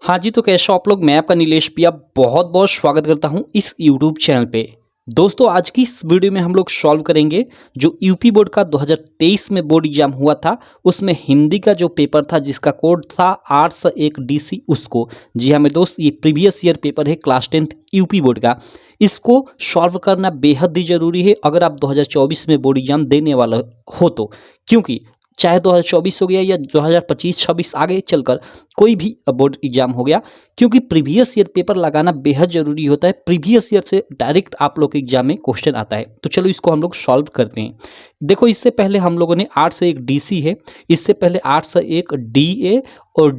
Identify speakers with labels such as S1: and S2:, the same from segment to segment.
S1: हाँ जी, तो कैसे हो आप लोग। मैं आपका नीलेश पिया बहुत बहुत स्वागत करता हूँ इस यूट्यूब चैनल पे। दोस्तों, आज की इस वीडियो में हम लोग सॉल्व करेंगे जो यूपी बोर्ड का 2023 में बोर्ड एग्जाम हुआ था, उसमें हिंदी का जो पेपर था जिसका कोड था 801 डीसी उसको। जी हाँ मेरे दोस्त, ये प्रीवियस ईयर पेपर है क्लास 10th यूपी बोर्ड का। इसको सॉल्व करना बेहद ही जरूरी है अगर आप 2024 में बोर्ड एग्जाम देने वाला हो तो, क्योंकि चाहे 2024 हो गया या 2025-26 आगे चलकर कोई भी बोर्ड एग्जाम हो गया, क्योंकि प्रीवियस ईयर पेपर लगाना बेहद जरूरी होता है। प्रीवियस ईयर से डायरेक्ट आप लोग के एग्जाम में क्वेश्चन आता है। तो चलो इसको हम लोग सॉल्व करते हैं। देखो, इससे पहले हम लोगों ने 801 डीसी है, इससे पहले 801 डीए और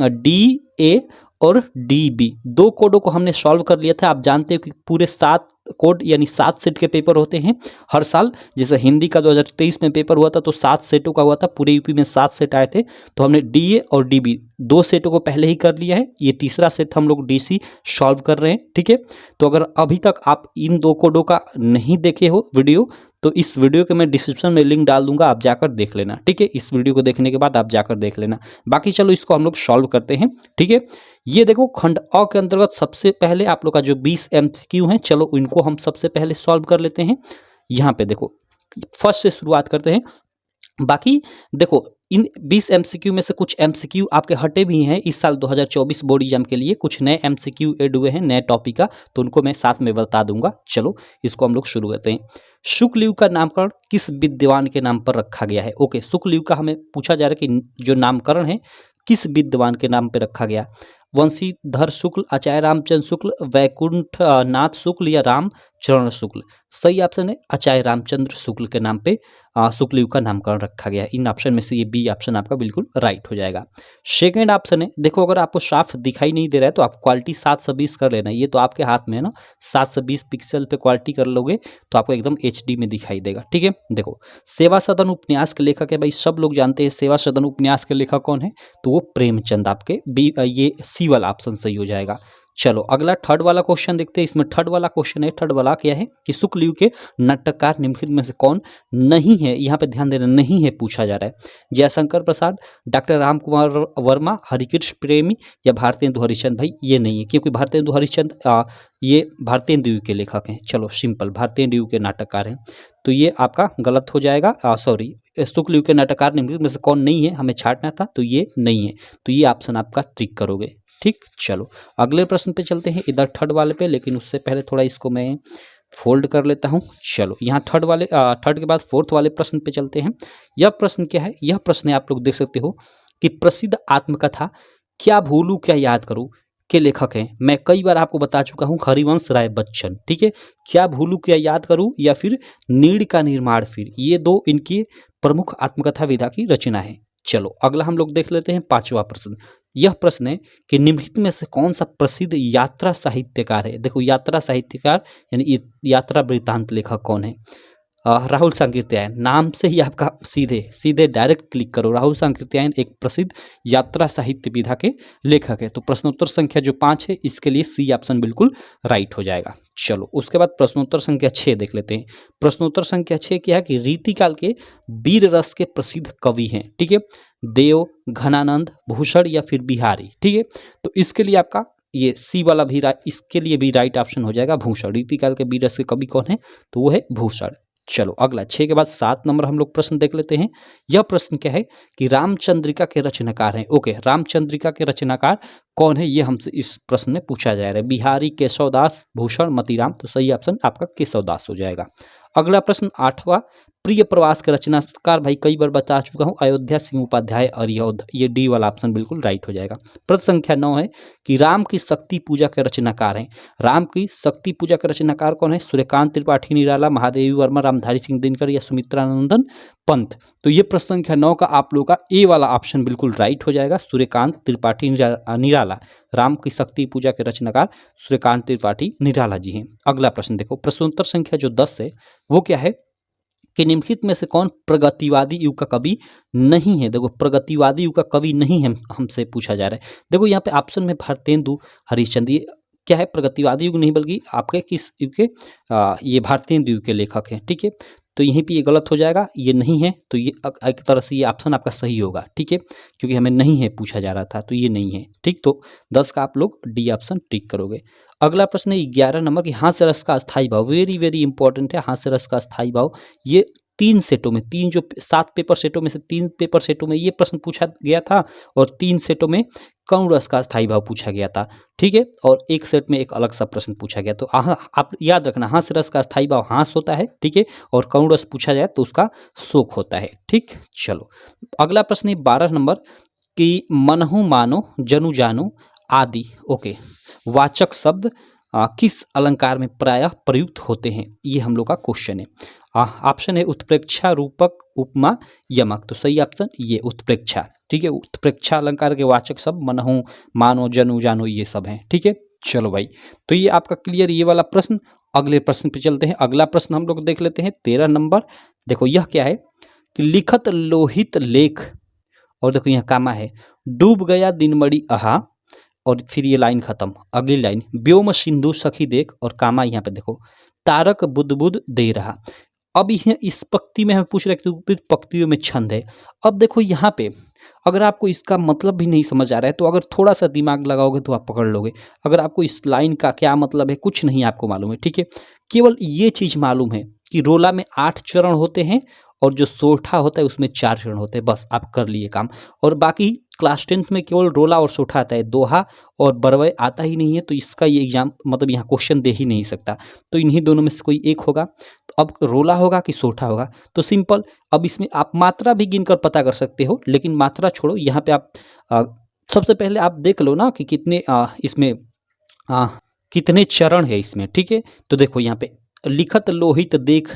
S1: डी ए और डी बी, दो कोडों को हमने सॉल्व कर लिया था। आप जानते हो कि पूरे 7 कोड यानी 7 सेट के पेपर होते हैं हर साल। जैसे हिंदी का 2023 में पेपर हुआ था तो 7 सेटों का हुआ था, पूरे यूपी में 7 सेट आए थे। तो हमने डीए और डीबी दो सेटों को पहले ही कर लिया है, ये तीसरा सेट हम लोग डीसी सॉल्व कर रहे हैं। ठीक है, तो अगर अभी तक आप इन दो कोडों का नहीं देखे हो वीडियो, तो इस वीडियो के मैं डिस्क्रिप्शन में लिंक डाल दूंगा, आप जाकर देख लेना। ठीक है, इस वीडियो को देखने के बाद आप जाकर देख लेना। बाकी चलो इसको हम लोग सॉल्व करते हैं। ठीक है, ये देखो खंड अ के अंतर्गत सबसे पहले आप लोग का जो 20 एमसीक्यू हैं, चलो इनको हम सबसे पहले सॉल्व कर लेते हैं। यहाँ पे देखो, फर्स्ट से शुरुआत करते हैं। बाकी देखो, इन 20 एमसीक्यू में से कुछ एमसीक्यू आपके हटे भी हैं इस साल 2024 बोर्ड एग्जाम के लिए, कुछ नए एमसीक्यू ऐड हुए हैं नए टॉपिक का, तो उनको मैं साथ में बता दूंगा। चलो इसको हम लोग शुरू करते हैं। शुक्ल युग का नामकरण किस विद्वान के नाम पर रखा गया है? ओके, शुक्ल युग का हमें पूछा जा रहा है कि जो नामकरण है किस विद्वान के नाम पर रखा गया। वंशीधर शुक्ल, आचार्य रामचंद्र शुक्ल, वैकुंठ नाथ शुक्ल या रामचरण शुक्ल? सही ऑप्शन है आचार्य रामचंद्र शुक्ल के नाम पे शुक्ल युग का नामकरण रखा गया है। इन ऑप्शन में से ये बी ऑप्शन आपका बिल्कुल राइट हो जाएगा। सेकेंड ऑप्शन है, देखो अगर आपको साफ दिखाई नहीं दे रहा है तो आप क्वालिटी 720 कर लेना, ये तो आपके हाथ में है ना। 720 पिक्सल पे क्वालिटी कर लोगे तो आपको एकदम HD में दिखाई देगा। ठीक है, देखो सेवा सदन उपन्यास के लेखक है, भाई सब लोग जानते हैं सेवा सदन उपन्यास के लेखक कौन है, तो वो प्रेमचंद। आपके बी ये सी वाला ऑप्शन सही हो जाएगा। चलो अगला थर्ड वाला क्वेश्चन देखते हैं। इसमें थर्ड वाला क्वेश्चन है, थर्ड वाला क्या है कि शुक्ल युग के नाटककार निम्नलिखित में से कौन नहीं है? यहाँ पे ध्यान देना, नहीं है पूछा जा रहा है। जयशंकर प्रसाद, डॉक्टर राम कुमार वर्मा, हरिकृष्ण प्रेमी या भारतेंदु हरिश्चंद्र? भाई ये नहीं है, क्योंकि भारतेंदु हरिश्चंद्र ये भारतेंदु युग के लेखक हैं। चलो सिंपल, भारतेंदु युग के नाटककार हैं, तो ये आपका गलत हो जाएगा। सॉरी, शुक्ल युग के नाटककार निम्नलिखित में से कौन नहीं है, हमें छांटना था, तो ये नहीं है, तो ये ऑप्शन आपका ट्रिक करोगे। ठीक, चलो अगले प्रश्न पे चलते हैं, इधर थर्ड वाले पे, लेकिन उससे पहले थोड़ा इसको मैं फोल्ड कर लेता हूं। चलो यहाँ थर्ड के बाद फोर्थ वाले प्रश्न पे चलते हैं। यह प्रश्न क्या है? यह प्रश्न है, आप लोग देख सकते हो कि प्रसिद्ध आत्मकथा क्या भूलूं क्या याद करूं के लेखक हैं। मैं कई बार आपको बता चुका हूं, हरिवंश राय बच्चन। ठीक है, क्या भूलूं क्या याद करूं या फिर नीड़ का निर्माण फिर, ये दो इनकी प्रमुख आत्मकथा विधा की रचना है। चलो अगला हम लोग देख लेते हैं, पांचवा प्रश्न। यह प्रश्न है कि निम्नलिखित में से कौन सा प्रसिद्ध यात्रा साहित्यकार है? देखो यात्रा साहित्यकार यानी यात्रा वृत्तांत लेखक कौन है? राहुल सांकृत्यायन। नाम से ही आपका सीधे सीधे डायरेक्ट क्लिक करो, राहुल सांकृत्यायन एक प्रसिद्ध यात्रा साहित्य विधा के लेखक है। तो प्रश्नोत्तर संख्या जो 5 है, इसके लिए सी ऑप्शन बिल्कुल राइट हो जाएगा। चलो उसके बाद प्रश्नोत्तर संख्या 6 देख लेते हैं। प्रश्नोत्तर संख्या 6 क्या है कि रीतिकाल के वीर रस के प्रसिद्ध कवि हैं। ठीक है, देव, घनानंद, भूषण या फिर बिहारी? ठीक है, तो इसके लिए आपका ये सी वाला भी इसके लिए भी राइट ऑप्शन हो जाएगा, भूषण। रीतिकाल के वीर रस के कवि कौन है? तो वो है भूषण। चलो अगला 6 के बाद 7 नंबर हम लोग प्रश्न देख लेते हैं। यह प्रश्न क्या है कि रामचंद्रिका के रचनाकार हैं। ओके, रामचंद्रिका के रचनाकार कौन है, ये हमसे इस प्रश्न में पूछा जा रहा है। बिहारी, केशवदास, भूषण, मतीराम? तो सही ऑप्शन आपका केशवदास हो जाएगा। अगला प्रश्न 8वां, प्रिय प्रवास के रचनाकार, भाई कई बार बता चुका हूं, अयोध्या सिंह उपाध्याय अरियोध, ये डी वाला ऑप्शन बिल्कुल राइट हो जाएगा। प्रश्न संख्या 9 है कि राम की शक्ति पूजा के रचनाकार हैं। राम की शक्ति पूजा के रचनाकार कौन है? सूर्यकांत त्रिपाठी निराला, महादेवी वर्मा, रामधारी सिंह दिनकर या सुमित्रानंदन पंत? तो ये प्रश्न संख्या 9 का आप लोगों का ए वाला ऑप्शन बिल्कुल राइट हो जाएगा, सूर्यकांत त्रिपाठी निराला। राम की शक्ति पूजा के रचनाकार सूर्यकांत त्रिपाठी निराला जी हैं। अगला प्रश्न देखो, प्रश्नोत्तर संख्या जो 10 है वो क्या है कि निम्नलिखित में से कौन प्रगतिवादी युग का कवि नहीं है? देखो प्रगतिवादी युग का कवि नहीं है, हमसे पूछा जा रहा है। देखो यहाँ पे ऑप्शन में भारतेंदु हरिश्चंद्र, ये क्या है? प्रगतिवादी युग नहीं बल्कि आपके किस युग के ये भारतेंदु युग के लेखक हैं। ठीक है, तो यहीं पे ये गलत हो जाएगा, ये नहीं है तो ये एक तरह से ये ऑप्शन आपका सही होगा, ठीक है, क्योंकि हमें नहीं है पूछा जा रहा था तो ये नहीं है, ठीक। तो 10 का आप लोग डी ऑप्शन टिक करोगे। अगला प्रश्न है 11 नंबर की हास्य रस का अस्थाई भाव, वेरी वेरी इंपॉर्टेंट है हास्य रस का अस्थाई भाव। ये 3 सेटों में, 3 जो 7 पेपर सेटों में से 3 पेपर सेटों में ये प्रश्न पूछा गया था और 3 सेटों में कौन रस का स्थायी भाव पूछा गया था, ठीक है, और एक सेट में एक अलग सा प्रश्न पूछा गया। तो आप याद रखना हास्य रस का स्थायी भाव हास होता है, ठीक है, और कौन रस पूछा जाए तो उसका शोक होता है, ठीक। चलो अगला प्रश्न है 12 नंबर कि मनहु मानो जनु जानो आदि, ओके, वाचक शब्द किस अलंकार में प्रायः प्रयुक्त होते हैं, ये हम लोग का क्वेश्चन है। ऑप्शन है उत्प्रेक्षा, रूपक, उपमा, यमक। तो सही ऑप्शन ये उत्प्रेक्षा, ठीक है। उत्प्रेक्षा अलंकार के वाचक शब्द मनहु मानो जनु जानो ये सब हैं, ठीक है। चलो भाई, तो ये आपका क्लियर ये वाला प्रश्न। अगले प्रश्न पे चलते हैं। अगला प्रश्न हम लोग देख लेते हैं 13 नंबर। देखो यह क्या है कि लिखत लोहित लेख, और देखो यहाँ कामा है, डूब गया दिनमणि आहा, और फिर ये लाइन खत्म। अगली लाइन व्योम सिंधु सखी देख, और कामा यहाँ पे देखो तारक बुद बुद दे रहा। अब यह इस पंक्ति में हमें पूछ रहा है कि उपयुक्त पंक्तियों में छंद है। अब देखो यहाँ पे अगर आपको इसका मतलब भी नहीं समझ आ रहा है तो अगर थोड़ा सा दिमाग लगाओगे तो आप पकड़ लोगे। अगर आपको इस लाइन का क्या मतलब है कुछ नहीं आपको मालूम है, ठीक है, केवल ये चीज मालूम है कि रोला में 8 चरण होते हैं और जो सोठा होता है उसमें 4 चरण होते हैं, बस आप कर लिए काम। और बाकी क्लास 10th में केवल रोला और सोठा आता है, दोहा और बरवय आता ही नहीं है, तो इसका ये एग्जाम मतलब यहाँ क्वेश्चन दे ही नहीं सकता। तो इन्हीं दोनों में से कोई एक होगा। तो अब रोला होगा कि सोठा होगा, तो सिंपल। अब इसमें आप मात्रा भी गिनकर पता कर सकते हो, लेकिन मात्रा छोड़ो, यहाँ पे आप सबसे पहले आप देख लो ना कि कितने इसमें कितने चरण है इसमें, ठीक है। तो देखो यहाँ पे लिखत लोहित देख,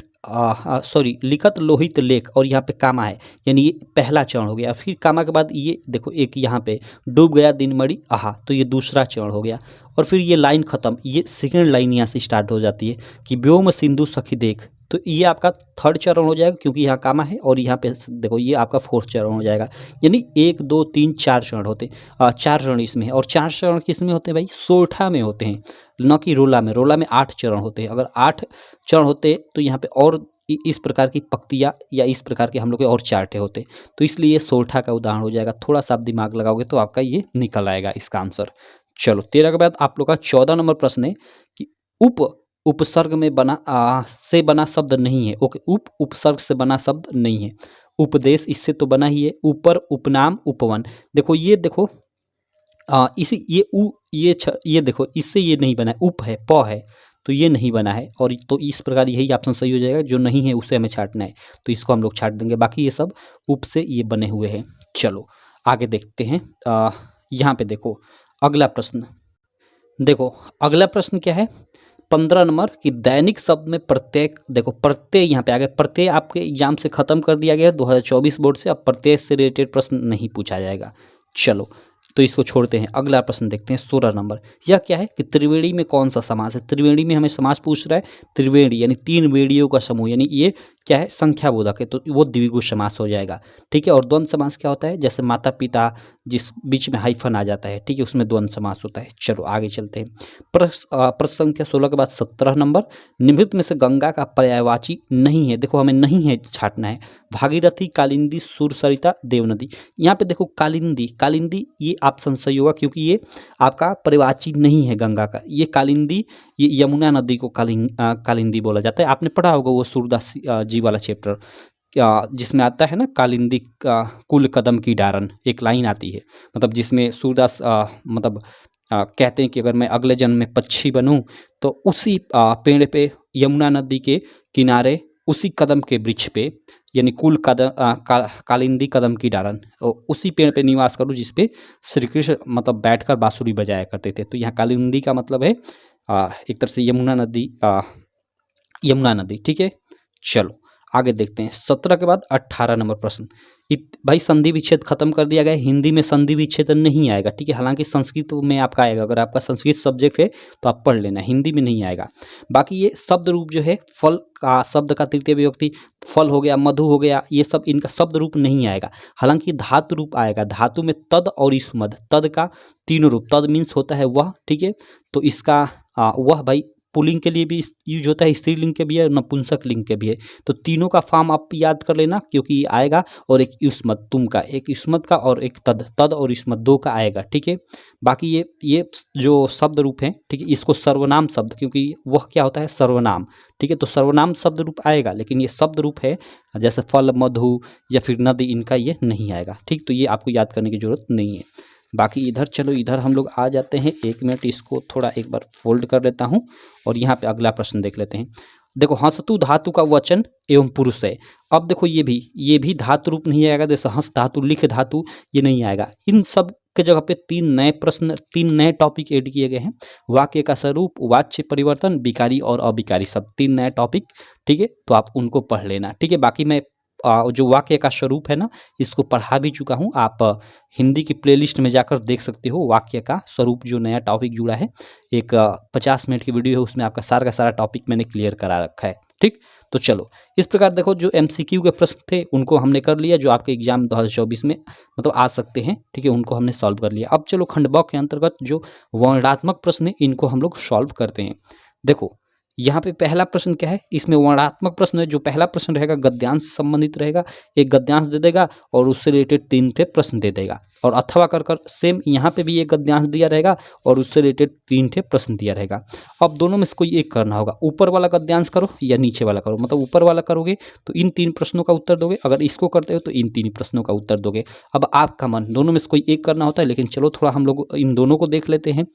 S1: सॉरी लिखत लोहित लेख, और यहाँ पे कामा है, यानी ये पहला चरण हो गया। फिर कामा के बाद ये देखो एक यहाँ पे डूब गया दिनमणि आहा, तो ये दूसरा चरण हो गया। और फिर ये लाइन खत्म, ये सेकेंड लाइन यहाँ से स्टार्ट हो जाती है कि व्योम सिंधु सखी देख, तो ये आपका थर्ड चरण हो जाएगा, क्योंकि यहाँ कामा है। और यहाँ पे देखो ये आपका फोर्थ चरण हो जाएगा। यानी 1 2 3 4 चरण होते, 4 चरण इसमें है। और 4 चरण किस में होते हैं भाई? सोठा में होते हैं, न कि रोला में। रोला में 8 चरण होते हैं। अगर 8 चरण होते तो यहाँ पे और इस प्रकार की पंक्तियाँ या इस प्रकार के हम लोग के और चार्टे होते, तो इसलिए ये सोठा का उदाहरण हो जाएगा। थोड़ा सा आप दिमाग लगाओगे तो आपका ये निकल आएगा इसका आंसर। चलो 13 के बाद आप लोग का 14 नंबर प्रश्न है कि उपसर्ग में से बना शब्द नहीं है। ओके, उपसर्ग से बना शब्द नहीं है। उपदेश इससे तो बना ही है। ऊपर, उपनाम, उपवन। देखो ये देखो इसी ये देखो इससे ये नहीं बना है, उप है, प है, तो ये नहीं बना है। और तो इस प्रकार यही ऑप्शन सही हो जाएगा। जो नहीं है उसे हमें छांटना है, तो इसको हम लोग छांट देंगे। बाकी ये सब उप से ये बने हुए हैं। चलो आगे देखते हैं। यहाँ पे देखो अगला प्रश्न, देखो अगला प्रश्न क्या है 15 नंबर की दैनिक शब्द में प्रत्यय। देखो प्रत्यय यहाँ पे आ गया। प्रत्यय आपके एग्जाम से खत्म कर दिया गया 2024 बोर्ड से। अब प्रत्यय से रिलेटेड प्रश्न नहीं पूछा जाएगा। चलो तो इसको छोड़ते हैं। अगला प्रश्न देखते हैं 16 नंबर। यह क्या है कि त्रिवेणी में कौन सा समास है? त्रिवेणी में हमें समास पूछ रहा है। त्रिवेणी यानी 3 वेणियों का समूह, यानी ये क्या है? संख्या बोधक है, तो वो द्विगु समास हो जाएगा, ठीक है। और द्वंद्व समास क्या होता है? जैसे माता पिता जिस बीच में हाइफन आ जाता है, ठीक है, उसमें द्वंद्व समास होता है। चलो आगे चलते हैं। प्रश्न संख्या 16 के बाद 17 नंबर। निम्नलिखित में से गंगा का पर्यायवाची नहीं है। देखो हमें नहीं है छाटना है। भागीरथी, कालिंदी, सुरसरिता, देवनदी। यहाँ पे देखो कालिंदी, कालिंदी ये ऑप्शन सही होगा, क्योंकि ये आपका पर्यायवाची नहीं है गंगा का। ये कालिंदी, ये यमुना नदी को कालिंदी बोला जाता है। आपने पढ़ा होगा वो सूरदास जी वाला चैप्टर, जिसमें आता है ना कालिंदी कुल कदम की डारन, एक लाइन आती है, मतलब जिसमें सूरदास मतलब कहते हैं कि अगर मैं अगले जन्म में पक्षी बनूं तो उसी पेड़ पे, यमुना नदी के किनारे, उसी कदम के वृक्ष पे, यानी कुल कदम कालिंदी कदम की डारन, उसी पेड़ पे निवास करूं जिसपे श्री कृष्ण मतलब बैठकर बांसुरी बजाया करते थे। तो यहाँ कालिंदी का मतलब है एक तरह से यमुना नदी, ठीक है। चलो आगे देखते हैं। 17 के बाद 18 नंबर प्रश्न। भाई संधि विच्छेद खत्म कर दिया गया। हिंदी में संधि विच्छेद नहीं आएगा, ठीक है। हालांकि संस्कृत में आपका आएगा, अगर आपका संस्कृत सब्जेक्ट है तो आप पढ़ लेना, हिंदी में नहीं आएगा। बाकी ये शब्द रूप जो है, फल का शब्द का तृतीय विभक्ति, फल हो गया, मधु हो गया, ये सब इनका शब्द रूप नहीं आएगा। हालांकि धातु रूप आएगा। धातु में तद और इसमद, तद का तीनों रूप, तद मीन्स होता है वह, ठीक है। तो इसका वह भाई पुल्लिंग के लिए भी यूज होता है, स्त्रीलिंग के भी है, नपुंसक लिंग के भी है। तो तीनों का फॉर्म आप याद कर लेना क्योंकि ये आएगा, और एक युष्मत तुम का, एक युष्मत का और एक तद, तद और युष्मत दो का आएगा, ठीक है। बाकी ये जो शब्द रूप है, ठीक है, इसको सर्वनाम शब्द, क्योंकि वह क्या होता है, सर्वनाम, ठीक है। तो सर्वनाम शब्द रूप आएगा, लेकिन ये शब्द रूप है जैसे फल, मधु या फिर नदी, इनका ये नहीं आएगा, ठीक। तो ये आपको याद करने की जरूरत नहीं है। बाकी इधर चलो, इधर हम लोग आ जाते हैं। 1 मिनट, इसको थोड़ा एक बार फोल्ड कर लेता हूँ और यहाँ पे अगला प्रश्न देख लेते हैं। देखो, हंसतु धातु का वचन एवं पुरुष है। अब देखो ये भी धातु रूप नहीं आएगा, जैसे हंस धातु, लिख धातु, ये नहीं आएगा। इन सब के जगह पे 3 नए प्रश्न, 3 नए टॉपिक ऐड किए गए हैं। वाक्य का स्वरूप, वाच्य परिवर्तन, विकारी और अविकारी शब्द, 3 नए टॉपिक, ठीक है। तो आप उनको पढ़ लेना, ठीक है। बाकी मैं जो वाक्य का स्वरूप है ना, इसको पढ़ा भी चुका हूँ। आप हिंदी की प्लेलिस्ट में जाकर देख सकते हो। वाक्य का स्वरूप जो नया टॉपिक जुड़ा है, एक 50 मिनट की वीडियो है, उसमें आपका सारा का सारा टॉपिक मैंने क्लियर करा रखा है, ठीक। तो चलो, इस प्रकार देखो, जो MCQ के प्रश्न थे उनको हमने कर लिया, जो आपके एग्जाम 2024 में मतलब आ सकते हैं, ठीक है, उनको हमने सॉल्व कर लिया। अब चलो, खंड ब के अंतर्गत जो वर्णनात्मक प्रश्न है, इनको हम लोग सॉल्व करते हैं। देखो, यहाँ पे पहला प्रश्न क्या है, इसमें वर्णनात्मक प्रश्न है। जो पहला प्रश्न रहेगा गद्यांश से संबंधित रहेगा, एक गद्यांश दे देगा और उससे रिलेटेड 3 ठे प्रश्न दे देगा। और अथवा कर कर सेम यहाँ पे भी एक गद्यांश दिया रहेगा और उससे रिलेटेड 3 ठे प्रश्न दिया रहेगा। अब दोनों में से कोई एक करना होगा, ऊपर वाला गद्यांश करो या नीचे वाला करो। मतलब ऊपर वाला करोगे तो इन 3 प्रश्नों का उत्तर दोगे, अगर इसको करते हो तो इन 3 प्रश्नों का उत्तर दोगे। अब आपका मन, दोनों में से कोई एक करना होता है, लेकिन चलो थोड़ा हम लोग इन दोनों को देख लेते हैं।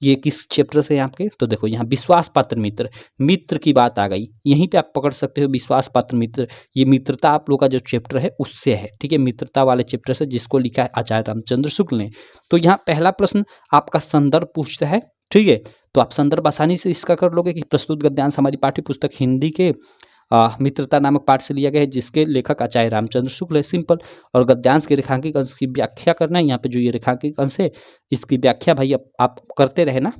S1: ये किस चैप्टर से है आपके, तो देखो यहाँ विश्वास पात्र मित्र, मित्र की बात आ गई। यहीं पे आप पकड़ सकते हो विश्वास पात्र मित्र। ये मित्रता आप लोग का जो चैप्टर है उससे है, ठीक है, मित्रता वाले चैप्टर से, जिसको लिखा है आचार्य रामचंद्र शुक्ल ने। तो यहाँ पहला प्रश्न आपका संदर्भ पूछता है, ठीक है। तो आप संदर्भ आसानी से इसका कर लोगे कि प्रस्तुत गद्यांश हमारी पाठ्य पुस्तक हिंदी के मित्रता नामक पाठ से लिया गया है, जिसके लेखक आचार्य रामचंद्र शुक्ल है, सिंपल। और गद्यांश के रेखांकित अंश की व्याख्या करना है। यहाँ पे जो ये रेखांकित अंश है, इसकी व्याख्या भाई आप करते रहे ना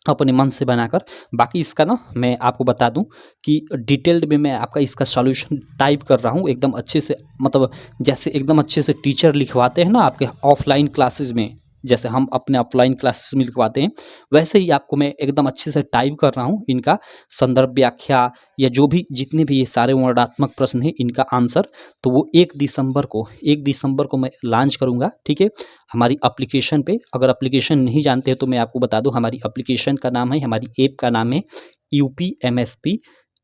S1: अपने मन से बनाकर। बाकी इसका ना मैं आपको बता दूं कि डिटेल्ड में मैं आपका इसका सॉल्यूशन टाइप कर रहा हूं एकदम अच्छे से, मतलब जैसे एकदम अच्छे से टीचर लिखवाते हैं ना आपके ऑफलाइन क्लासेस में, जैसे हम अपने ऑफलाइन क्लासेस में लिखवाते हैं, वैसे ही आपको मैं एकदम अच्छे से टाइप कर रहा हूं इनका संदर्भ व्याख्या, या जो भी जितने भी ये सारे वर्णनात्मक प्रश्न हैं इनका आंसर। तो वो 1 दिसंबर को मैं लॉन्च करूंगा, ठीक है, हमारी एप्लीकेशन पे। अगर एप्लीकेशन नहीं जानते हैं तो मैं आपको बता दूं, हमारी एप्लीकेशन का नाम है, हमारी ऐप का नाम है UPMSP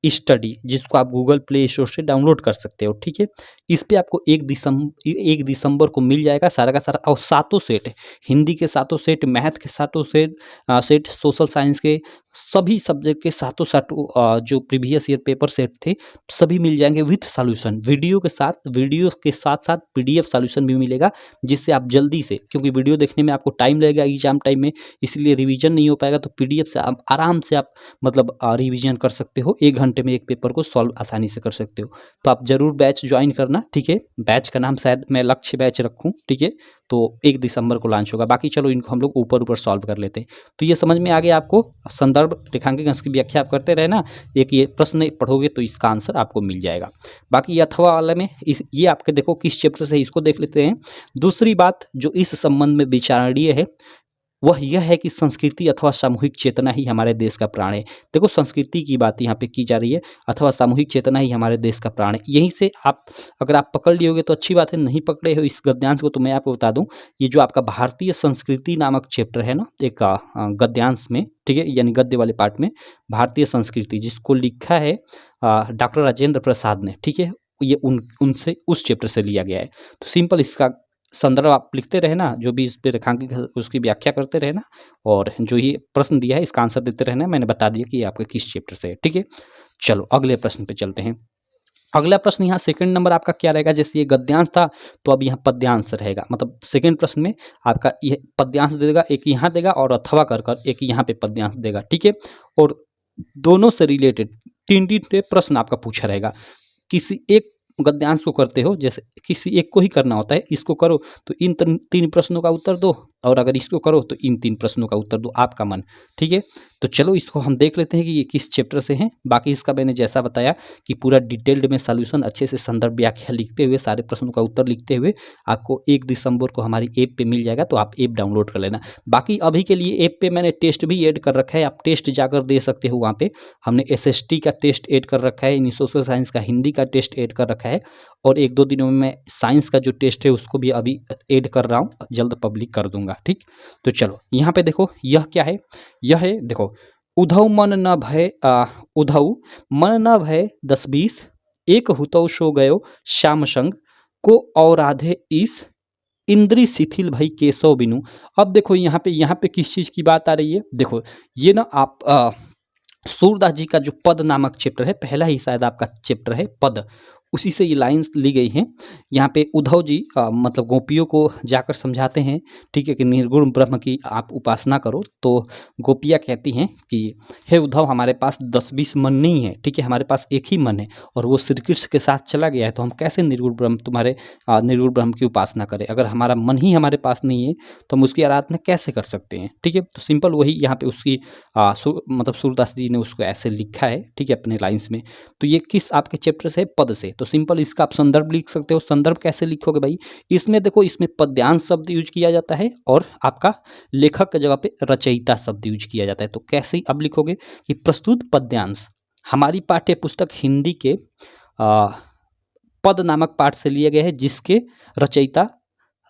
S1: स्टडी, जिसको आप गूगल प्ले स्टोर से डाउनलोड कर सकते हो, ठीक है। इस पे आपको 1 दिसंबर को मिल जाएगा सारा का सारा, और सातों सेट, हिंदी के सातों सेट, मैथ के सातों सेट, सोशल साइंस के सभी सब्जेक्ट के सातों जो प्रीवियस ईयर पेपर सेट थे, सभी मिल जाएंगे विथ सॉल्यूशन, वीडियो के साथ साथ PDF सॉल्यूशन भी मिलेगा, जिससे आप जल्दी से, क्योंकि वीडियो देखने में आपको टाइम लगेगा एग्जाम टाइम में, इसलिए रिवीजन नहीं हो पाएगा। तो PDF से आप आराम से आप मतलब रिवीजन कर सकते हो, 1 घंटे में एक पेपर को सॉल्व आसानी से कर सकते हो। तो आप जरूर बैच ज्वाइन करना, ठीक है। बैच का नाम शायद मैं लक्ष्य बैच रखूं, ठीक है। तो 1 दिसंबर को लॉन्च होगा। बाकी चलो इनको हम लोग ऊपर सॉल्व कर लेते हैं। तो ये समझ में आ गया आपको, संदर्भ रेखांकित अंश की व्याख्या आप करते रहे ना, एक ये प्रश्न पढ़ोगे तो इसका आंसर आपको मिल जाएगा। बाकी ये अथवा वाले में ये आपके देखो किस चैप्टर से, इसको देख लेते हैं। दूसरी बात जो इस संबंध में विचारणीय है वह यह है कि संस्कृति अथवा सामूहिक चेतना ही हमारे देश का प्राण है। देखो, संस्कृति की बात यहाँ पे की जा रही है, अथवा सामूहिक चेतना ही हमारे देश का प्राण है। यहीं से आप अगर आप पकड़ लियोगे तो अच्छी बात है, नहीं पकड़े हो इस गद्यांश को तो मैं आपको बता दूं, ये जो आपका भारतीय संस्कृति नामक चैप्टर है ना, एक गद्यांश में, ठीक है, यानी गद्य वाले पार्ट में, भारतीय संस्कृति, जिसको लिखा है डॉक्टर राजेंद्र प्रसाद ने, ठीक है, ये उनसे उस चैप्टर से लिया गया है। तो सिंपल इसका संदर्भ आप लिखते रहे ना, जो भी इस पे रेखांकित उसकी व्याख्या करते रहे ना, और जो ये प्रश्न दिया है इसका आंसर देते रहना। मैंने बता दिया कि ये आपके किस चैप्टर से है, ठीक है। चलो अगले प्रश्न पे चलते हैं। अगला प्रश्न यहाँ सेकंड नंबर आपका क्या रहेगा, जैसे ये गद्यांश था तो अब यहाँ पद्यांश रहेगा। मतलब सेकंड प्रश्न में आपका ये पद्यांश देगा, एक यहाँ देगा और अथवा कर एक यहाँ पे पद्यांश देगा, ठीक है। और दोनों से रिलेटेड 3 प्रश्न आपका पूछा रहेगा। किसी एक गद्यांश को करते हो, जैसे किसी एक को ही करना होता है, इसको करो तो इन 3 प्रश्नों का उत्तर दो, और अगर इसको करो तो इन 3 प्रश्नों का उत्तर दो, आपका मन। ठीक है, तो चलो इसको हम देख लेते हैं कि ये किस चैप्टर से हैं। बाकी इसका मैंने जैसा बताया कि पूरा डिटेल्ड में सॉल्यूशन अच्छे से संदर्भ व्याख्या लिखते हुए, सारे प्रश्नों का उत्तर लिखते हुए आपको 1 दिसंबर को हमारी ऐप पे मिल जाएगा, तो आप ऐप डाउनलोड कर लेना। बाकी अभी के लिए ऐप पे मैंने टेस्ट भी ऐड कर रखा है, आप टेस्ट जाकर दे सकते हो। वहाँ पे हमने एसएसटी का टेस्ट ऐड कर रखा है, यानी सोशल साइंस का हिंदी का टेस्ट ऐड कर रखा है, और 1-2 दिनों में मैं साइंस का जो टेस्ट है उसको भी अभी ऐड कर रहा हूँ, जल्द पब्लिक कर दूंगा। ठीक, तो चलो यहाँ पे देखो यह क्या है, यह है देखो, उधौ मन न भय उधौ मन न भय 10-20 एक हुतौ सो गयो श्याम संग को और आधे इस इंद्री शिथिल भई केशव बिनु। अब देखो यहाँ पे किस चीज की बात आ रही है, देखो ये ना आप सूरदास जी का जो पद नामक चैप्टर है, पहला ही शायद आपका चैप्टर है पद, उसी से ये लाइंस ली गई हैं। यहाँ पे उद्धव जी मतलब गोपियों को जाकर समझाते हैं, ठीक है, कि निर्गुण ब्रह्म की आप उपासना करो। तो गोपियाँ कहती हैं कि हे उद्धव, हमारे पास 10-20 मन नहीं है, ठीक है, हमारे पास एक ही मन है और वो श्री कृष्ण के साथ चला गया है, तो हम कैसे निर्गुण ब्रह्म निर्गुण ब्रह्म की उपासना करें? अगर हमारा मन ही हमारे पास नहीं है तो हम उसकी आराधना कैसे कर सकते हैं? ठीक है, तो सिंपल वही यहाँ पे उसकी मतलब सूरदास जी ने उसको ऐसे लिखा है, ठीक है, अपने लाइन्स में। तो ये किस आपके चैप्टर से है? पद से। तो सिंपल इसका आप संदर्भ लिख सकते हो। संदर्भ कैसे लिखोगे भाई? इसमें देखो, इसमें पद्यांश शब्द यूज किया जाता है और आपका लेखक की जगह पे रचयिता शब्द यूज किया जाता है। तो कैसे अब लिखोगे कि प्रस्तुत पद्यांश हमारी पाठ्य पुस्तक हिंदी के पद नामक पाठ से लिया गया है, जिसके रचयिता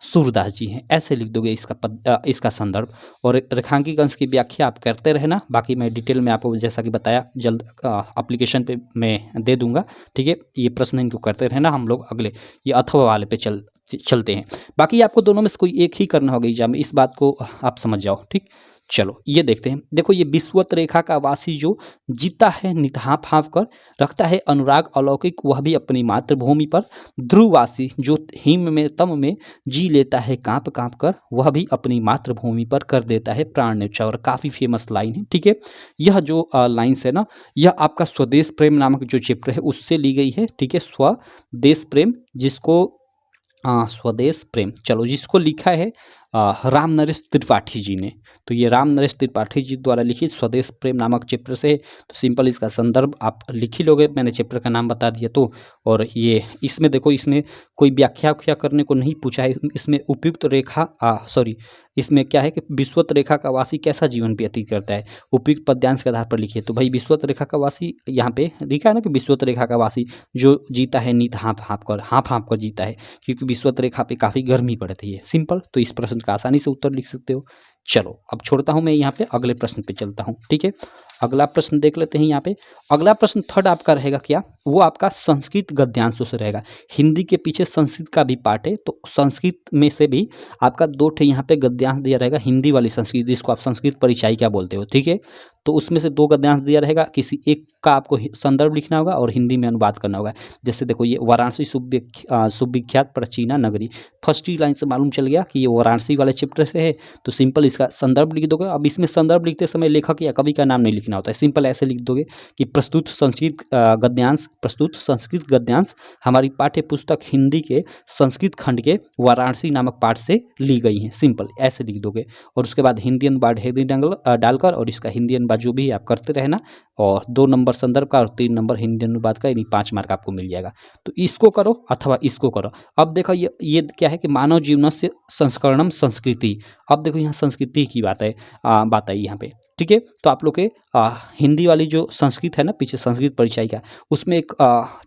S1: सूरदास जी हैं। ऐसे लिख दोगे इसका संदर्भ, और रेखांकित अंश की व्याख्या आप करते रहना। बाकी मैं डिटेल में आपको जैसा कि बताया जल्द एप्लीकेशन पे मैं दे दूंगा। ठीक है, ये प्रश्न इनको करते रहना। हम लोग अगले ये अथवा वाले पे चलते हैं। बाकी आपको दोनों में से कोई एक ही करना होगा एग्जाम में, इस बात को आप समझ जाओ। ठीक, चलो ये देखते हैं। देखो, ये विश्वत रेखा का वासी जो जीता है नित हाँफ हाँफ कर, रखता है अनुराग अलौकिक वह भी अपनी मातृभूमि पर, ध्रुववासी जो हिम में तम में जी लेता है कांप कांप कर, वह भी अपनी मातृभूमि पर कर देता है प्राण न्यौछावर। काफ़ी फेमस लाइन है। ठीक है, यह जो लाइन्स है ना, यह आपका स्वदेश प्रेम नामक जो चैप्टर है उससे ली गई है। ठीक है, स्वदेश प्रेम, जिसको स्वदेश प्रेम, चलो, जिसको लिखा है राम नरेश त्रिपाठी जी ने। तो ये राम नरेश त्रिपाठी जी द्वारा लिखित स्वदेश प्रेम नामक चैप्टर से। तो सिंपल इसका संदर्भ आप लिख ही लोगे, मैंने चैप्टर का नाम बता दिया तो। और ये इसमें देखो, इसमें कोई व्याख्या करने को नहीं पूछा है। इसमें उपयुक्त रेखा इसमें क्या है कि विश्वत रेखा का वासी कैसा जीवन व्यतीत करता है, उपयुक्त पद्यांश के आधार पर लिखिए। तो भाई विश्वत रेखा का वासी यहाँ पे लिखा है ना कि विश्वत रेखा का वासी जो जीता है नीत हाँफ हाँफ कर जीता है, क्योंकि विश्वत रेखा पे काफ़ी गर्मी पड़ती है। सिंपल, तो इस प्रश्न का आसानी से उत्तर लिख सकते हो। चलो अब छोड़ता हूं मैं, यहाँ पे अगले प्रश्न पे चलता हूं। ठीक है, अगला प्रश्न देख लेते हैं। यहाँ पे अगला प्रश्न थर्ड आपका रहेगा क्या, वो आपका संस्कृत गद्यांशों से रहेगा। हिंदी के पीछे संस्कृत का भी पार्ट है, तो संस्कृत में से भी आपका 2 ठे यहाँ पे गद्यांश दिया रहेगा। हिंदी वाली संस्कृत, जिसको आप संस्कृत परिचय क्या बोलते हो। ठीक है, तो उसमें से 2 गद्यांश दिया रहेगा, किसी एक का आपको संदर्भ लिखना होगा और हिंदी में अनुवाद करना होगा। जैसे देखो, ये वाराणसी सुविख्यात प्राचीना नगरी, फर्स्ट ही लाइन से मालूम चल गया कि ये वाराणसी वाले चैप्टर से है। तो सिंपल इसका संदर्भ लिख दोगे। अब इसमें संदर्भ लिखते समय लेखक या कवि का नाम नहीं लिखना होता है, सिंपल ऐसे लिख दोगे कि प्रस्तुत संस्कृत गद्यांश हमारी पाठ्य पुस्तक हिंदी के संस्कृत खंड के वाराणसी नामक पाठ से ली गई हैं। सिंपल ऐसे लिख दोगे, और उसके बाद हिंदी अनुवाद डालकर, और इसका हिंदी अनुवाद जो भी आप करते रहना, और 2 नंबर संदर्भ का और 3 नंबर हिंदी अनुवाद का, यानी 5 मार्क आपको मिल जाएगा। तो इसको करो अथवा इसको करो। अब देखो, ये क्या है कि मानव जीवन से संस्करणम संस्कृति। अब देखो, यहाँ संस्कृति की बात आई यहाँ पे। ठीक है, तो आप लोग के हिंदी वाली जो संस्कृत है ना, पीछे संस्कृत परिचय का, उसमें एक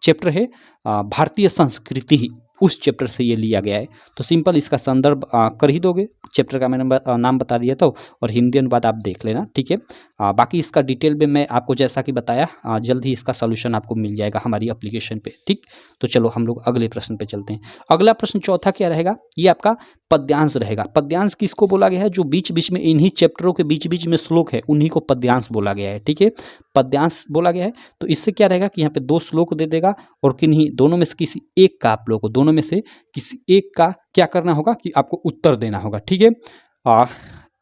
S1: चैप्टर है भारतीय संस्कृति, उस चैप्टर से ये लिया गया है। तो सिंपल इसका संदर्भ कर ही दोगे, चैप्टर का मैंने नाम बता दिया तो, और हिंदी अनुवाद आप देख लेना। ठीक है, बाकी इसका डिटेल में मैं आपको जैसा कि बताया जल्द ही इसका सॉल्यूशन आपको मिल जाएगा हमारी एप्लीकेशन पे। ठीक, तो चलो हम लोग अगले प्रश्न पे चलते हैं। अगला प्रश्न चौथा क्या रहेगा, ये आपका पद्यांश रहेगा। पद्यांश किसको बोला गया है, जो बीच बीच में इन्हीं चैप्टरों के बीच बीच में श्लोक है उन्हीं को पद्यांश बोला गया है। ठीक है, पद्यांश बोला गया है। तो इससे क्या रहेगा कि यहाँ पे 2 श्लोक दे देगा, और किन्हीं दोनों में से किसी एक का आप लोगों को, दोनों में से किसी एक का क्या करना होगा कि आपको उत्तर देना होगा। ठीक है,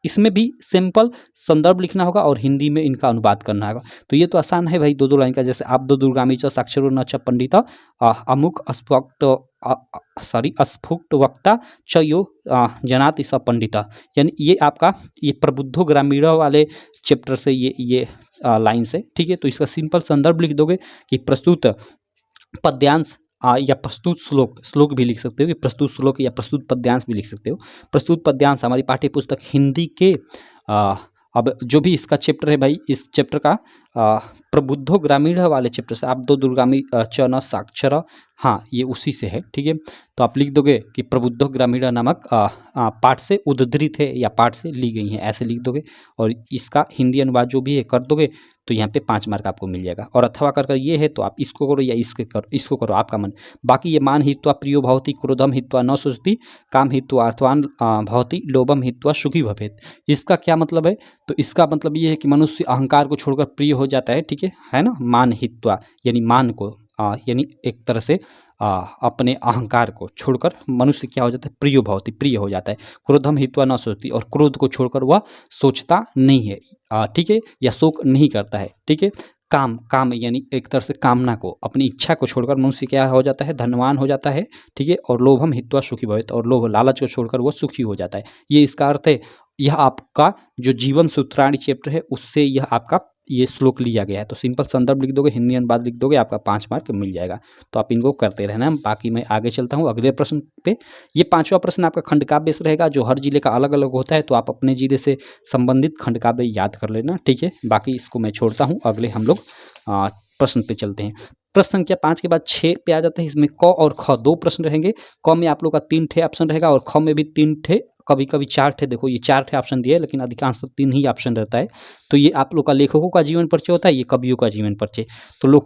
S1: इसमें भी सिंपल संदर्भ लिखना होगा और हिंदी में इनका अनुवाद करना होगा। तो ये तो आसान है भाई, 2 लाइन का। जैसे आप 2 दुर्गामी च साक्षरो न च पंडित अमुक अस्पष्ट अस्फुट वक्ता च यो जनाति स पंडिता, यानी ये आपका ये प्रबुद्धो ग्रामीण वाले चैप्टर से ये लाइन्स है। ठीक है, तो इसका सिंपल संदर्भ लिख दोगे कि प्रस्तुत पद्यांश या प्रस्तुत श्लोक भी लिख सकते हो, कि प्रस्तुत श्लोक या प्रस्तुत पद्यांश भी लिख सकते हो। प्रस्तुत पद्यांश हमारी पाठ्य पुस्तक हिंदी के अब जो भी इसका चैप्टर है भाई, इस चैप्टर का प्रबुद्धो ग्रामीण वाले चैप्टर से आप दो दुर्गामी च न साक्षर, हाँ ये उसी से है। ठीक है, तो आप लिख दोगे कि प्रबुद्धो ग्रामीण नामक पाठ से उद्धृत है या पाठ से ली गई है, ऐसे लिख दोगे और इसका हिंदी अनुवाद जो भी है कर दोगे तो यहाँ पे 5 मार्क आपको मिल जाएगा। और अथवा कर ये है तो आप इसको करो या इसको करो, आपका मन। बाकी ये मान हित्वा प्रियो भवति, क्रोधम हित्वा न सुचति, काम हित्वा अर्थवान भवति, लोभम हित्वा सुखी भवेत्। इसका क्या मतलब है? तो इसका मतलब ये है कि मनुष्य अहंकार को छोड़कर प्रिय हो जाता है। ठीक है ना, मान हित्वा यानी मान को यानी एक तरह से अपने अहंकार को छोड़कर मनुष्य क्या हो जाता है? प्रिय भवति, प्रिय हो जाता है। क्रोधम हित्वा न सोचती, और क्रोध को छोड़कर वह सोचता नहीं है। ठीक है, या शोक नहीं करता है। ठीक है, काम यानी एक तरह से कामना को, अपनी इच्छा को छोड़कर मनुष्य क्या हो जाता है? धनवान हो जाता है। ठीक है, और लोभम हित्वा सुखी भवेत्, और लोभ लालच को छोड़कर वो सुखी हो जाता है। ये इसका अर्थ है। यह आपका जो जीवन सूत्राणी चैप्टर है उससे यह आपका ये श्लोक लिया गया है। तो सिंपल संदर्भ लिख दोगे, हिंदी अनुवाद लिख दोगे, आपका 5 मार्क मिल जाएगा। तो आप इनको करते रहना। बाकी मैं आगे चलता हूँ अगले प्रश्न पे। ये 5वां प्रश्न आपका खंडकाव्य से रहेगा, जो हर जिले का अलग अलग होता है, तो आप अपने जिले से संबंधित खंडकाव्य याद कर लेना। ठीक है, बाकी इसको मैं छोड़ता हूँ। अगले हम लोग प्रश्न पे चलते हैं। प्रश्न संख्या 5 के बाद 6 पे आ जाता है। इसमें क और ख 2 प्रश्न रहेंगे। क में आप लोग का 3 ठे ऑप्शन रहेगा और ख में भी 3 ठे, कभी कभी 4 ठे। देखो ये 4 ठे ऑप्शन दिए, लेकिन अधिकांश तो 3 ही ऑप्शन रहता है। तो ये आप लोग का लेखकों का जीवन परिचय होता है, ये कवियों का जीवन परिचय। तो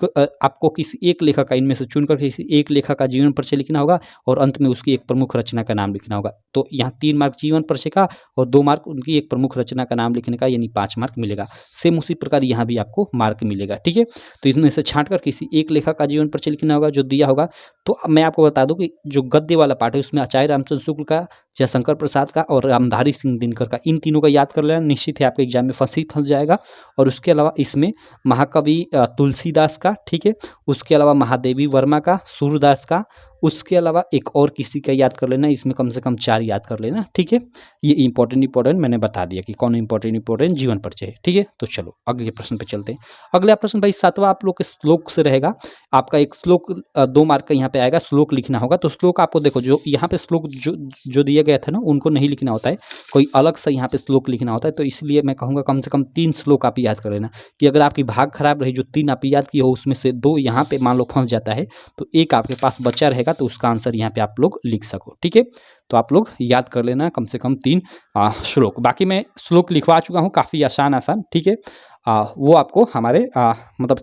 S1: आपको किसी एक लेखक का, इनमें से चुनकर किसी एक लेखक का जीवन परिचय लिखना होगा और अंत में उसकी एक प्रमुख रचना का नाम लिखना होगा। तो यहाँ 3 मार्क जीवन परिचय का और 2 मार्क उनकी एक प्रमुख रचना का नाम लिखने का, यानी 5 मार्क मिलेगा। सेम उसी प्रकार यहाँ भी आपको मार्क मिलेगा। ठीक है, तो इसमें से छांटकर किसी एक लेखक का जीवन परिचय लिखना होगा जो दिया होगा। तो अब मैं आपको बता दूं कि जो गद्य वाला पार्ट है उसमें आचार्य रामचंद्र शुक्ल का, जयशंकर प्रसाद का और रामधारी सिंह दिनकर का, इन तीनों का याद कर लेना। निश्चित है आपके एग्जाम में फंस जाएगा। और उसके अलावा इसमें महाकवि तुलसीदास का, ठीक है, उसके अलावा महादेवी वर्मा का, सूरदास का, उसके अलावा एक और किसी का याद कर लेना। इसमें कम से कम 4 याद कर लेना। ठीक है, ये इंपॉर्टेंट मैंने बता दिया कि कौन इंपॉर्टेंट जीवन परिचय है। ठीक है, तो चलो अगले प्रश्न पे चलते हैं। अगला प्रश्न भाई 7वां आप लोग के श्लोक से रहेगा। आपका एक श्लोक 2 मार्क का यहाँ पे आएगा, श्लोक लिखना होगा। तो श्लोक आपको देखो, जो यहाँ पे श्लोक जो दिया गया था ना, उनको नहीं लिखना होता है, कोई अलग से यहाँ पे श्लोक लिखना होता है। तो इसलिए मैं कहूँगा कम से कम 3 श्लोक आप याद कर लेना, कि अगर आपकी भाग खराब रही, जो 3 आप याद किए हो उसमें से 2 यहाँ पे मान लो फंस जाता है, तो एक आपके पास बचा रहेगा, तो उसका आंसर यहाँ पे आप लोग लिख सको। ठीक है, तो आप लोग याद कर लेना कम से कम 3 श्लोक। बाकी मैं श्लोक लिखवा चुका हूँ, काफ़ी आसान। ठीक है, वो आपको हमारे मतलब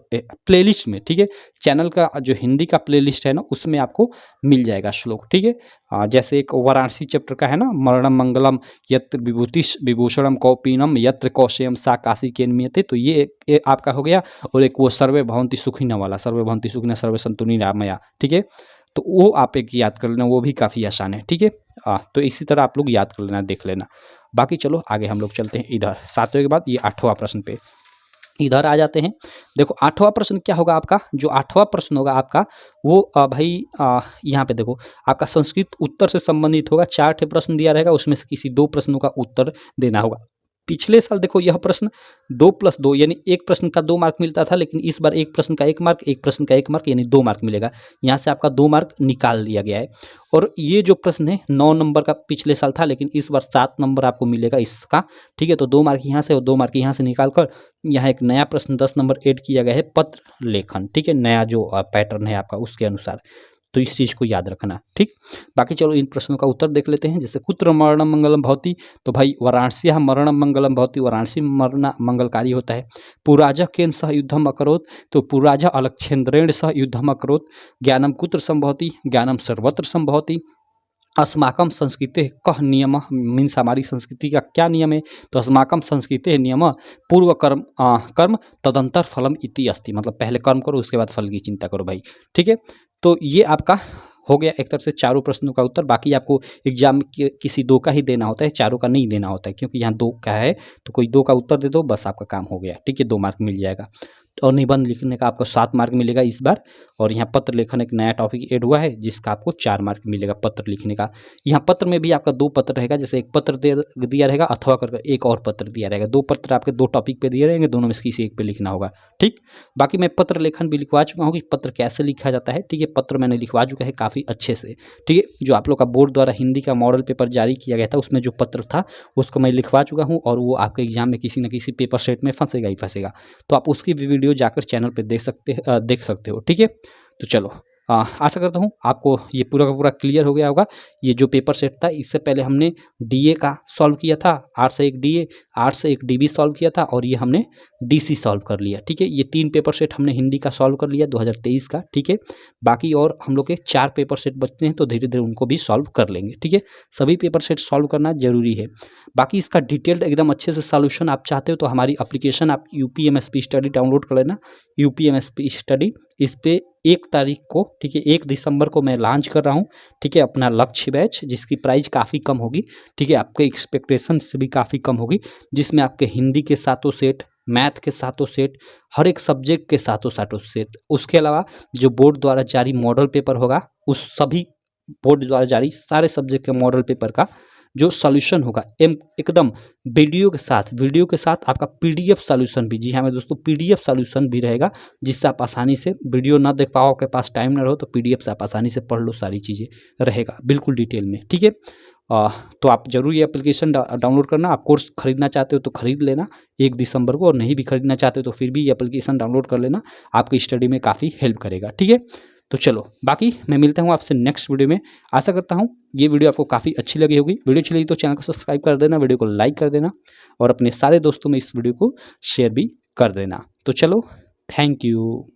S1: प्लेलिस्ट में, ठीक है, चैनल का जो हिंदी का प्लेलिस्ट है ना, उसमें आपको मिल जाएगा श्लोक। ठीक है, जैसे एक वाराणसी चैप्टर का है ना, मरणम मंगलम यत्र विभूतिश विभूषणम कौपीनम यत्र कौशयम सा काशी के नियते, तो ये आपका हो गया। और एक वो सर्वे भवंती सुखिना वाला, सर्वे भवंती सुखिना सर्वे संतुनि रामया। ठीक है, तो वो आप एक याद कर लेना, वो भी काफ़ी आसान है। ठीक है, तो इसी तरह आप लोग याद कर लेना, देख लेना। बाकी चलो आगे हम लोग चलते हैं इधर 7वें के बाद ये 8वां प्रश्न पे इधर आ जाते हैं। देखो 8वां प्रश्न क्या होगा आपका, जो 8वां प्रश्न होगा आपका वो भाई यहाँ पे देखो आपका संस्कृत उत्तर से संबंधित होगा। 4 ठे प्रश्न दिया रहेगा, उसमें से किसी 2 प्रश्नों का उत्तर देना होगा। पिछले साल देखो यह प्रश्न 2+2 यानी एक प्रश्न का 2 मार्क मिलता था, लेकिन इस बार एक प्रश्न का 1 मार्क, एक प्रश्न का 1 मार्क, यानी 2 मार्क मिलेगा। यहाँ से आपका 2 मार्क निकाल दिया गया है। और ये जो प्रश्न है 9 नंबर का पिछले साल था, लेकिन इस बार 7 नंबर आपको मिलेगा इसका। ठीक है, तो 2 मार्क यहाँ से और 2 मार्क यहाँ से निकाल कर यहाँ एक नया प्रश्न 10 नंबर ऐड किया गया है, पत्र लेखन। ठीक है, नया जो पैटर्न है आपका उसके अनुसार, तो इस चीज़ को याद रखना। ठीक, बाकी चलो इन प्रश्नों का उत्तर देख लेते हैं। जैसे कुत्र मरणम मंगलम भवति, तो भाई वाराणसी मरणम मंगलम भवति, वाराणसी मरना मंगलकारी होता है। पुराजा केन सह युद्धम अकरोत, तो पुराजा अलक्षेन्द्रेण सह युद्धम अकरोत। ज्ञानम कुत्र संभवति, ज्ञानम सर्वत्र संभवति। अस्माकम संस्कृते कह नियम, मीन्स हमारी संस्कृति का क्या नियम है, तो अस्माकम संस्कृते नियम पूर्व कर्म तदंतर फलम इति अस्ति, मतलब पहले कर्म करो उसके बाद फल की चिंता करो भाई। ठीक है, तो ये आपका हो गया एक तरह से चारों प्रश्नों का उत्तर। बाकी आपको एग्जाम किसी 2 का ही देना होता है, चारों का नहीं देना होता है, क्योंकि यहाँ 2 का है, तो कोई 2 का उत्तर दे दो, बस आपका काम हो गया। ठीक है, 2 मार्क मिल जाएगा। और निबंध लिखने का आपको 7 मार्क मिलेगा इस बार। और यहाँ पत्र लेखन एक नया टॉपिक ऐड हुआ है जिसका आपको 4 मार्क मिलेगा पत्र लिखने का। यहाँ पत्र में भी आपका 2 पत्र रहेगा, जैसे एक पत्र दिया रहेगा अथवा करके एक और पत्र दिया रहेगा। 2 पत्र आपके 2 टॉपिक पे दिए रहेंगे, दोनों में से किसी एक पे लिखना होगा। ठीक, बाकी मैं पत्र लेखन भी लिखवा चुका हूँ कि पत्र कैसे लिखा जाता है। ठीक है, पत्र मैंने लिखवा चुका है काफ़ी अच्छे से। ठीक है, जो आप लोग का बोर्ड द्वारा हिंदी का मॉडल पेपर जारी किया गया था उसमें जो पत्र था उसको मैं लिखवा चुका हूँ, और वो आपके एग्जाम में किसी न किसी पेपर सेट में फंसेगा ही फंसेगा। तो आप उसकी भी वीडियो जाकर चैनल पे देख सकते हो। ठीक है, तो चलो आशा करता हूँ आपको ये पूरा का पूरा क्लियर हो गया होगा। ये जो पेपर सेट था इससे पहले हमने डीए का सॉल्व किया था, 8 से 1 डीए, 8 से 1 डीबी सॉल्व किया था, और ये हमने डीसी सॉल्व कर लिया। ठीक है, ये 3 पेपर सेट हमने हिंदी का सॉल्व कर लिया 2023 का। ठीक है, बाकी और हम लोग के 4 पेपर सेट बचते हैं, तो धीरे धीरे उनको भी सॉल्व कर लेंगे। ठीक है, सभी पेपर सेट सॉल्व करना जरूरी है। बाकी इसका डिटेल्ड एकदम अच्छे से सॉल्यूशन आप चाहते हो तो हमारी एप्लीकेशन आप यूपीएमएसपी स्टडी डाउनलोड कर लेना। यूपीएमएसपी स्टडी इस पे 1 तारीख को, ठीक है 1 दिसंबर को मैं लॉन्च कर रहा हूँ। ठीक है, अपना लक्ष्य बैच जिसकी प्राइस काफ़ी कम होगी। ठीक है, आपके एक्सपेक्टेशन से भी काफ़ी कम होगी, जिसमें आपके हिंदी के सातों सेट, मैथ के सातों सेट, हर एक सब्जेक्ट के सातों सेट, उसके अलावा जो बोर्ड द्वारा जारी मॉडल पेपर होगा उस सभी बोर्ड द्वारा जारी सारे सब्जेक्ट के मॉडल पेपर का जो सॉल्यूशन होगा एकदम वीडियो के साथ आपका पीडीएफ सॉल्यूशन भी। जी हाँ मेरे दोस्तों, पीडीएफ सॉल्यूशन भी रहेगा, जिससे आप आसानी से वीडियो ना देख पाओ, आपके पास टाइम ना रहो तो पीडीएफ से आप आसानी से पढ़ लो, सारी चीज़ें रहेगा बिल्कुल डिटेल में। ठीक है, तो आप जरूर ये एप्लीकेशन डाउनलोड करना। आप कोर्स खरीदना चाहते हो तो खरीद लेना 1 दिसंबर को, और नहीं भी खरीदना चाहते हो तो फिर भी ये एप्लीकेशन डाउनलोड कर लेना, आपकी स्टडी में काफ़ी हेल्प करेगा। ठीक है, तो चलो बाकी मैं मिलता हूँ आपसे नेक्स्ट वीडियो में। आशा करता हूँ ये वीडियो आपको काफ़ी अच्छी लगी होगी। वीडियो अच्छी लगी तो चैनल को सब्सक्राइब कर देना, वीडियो को लाइक कर देना, और अपने सारे दोस्तों में इस वीडियो को शेयर भी कर देना। तो चलो, थैंक यू।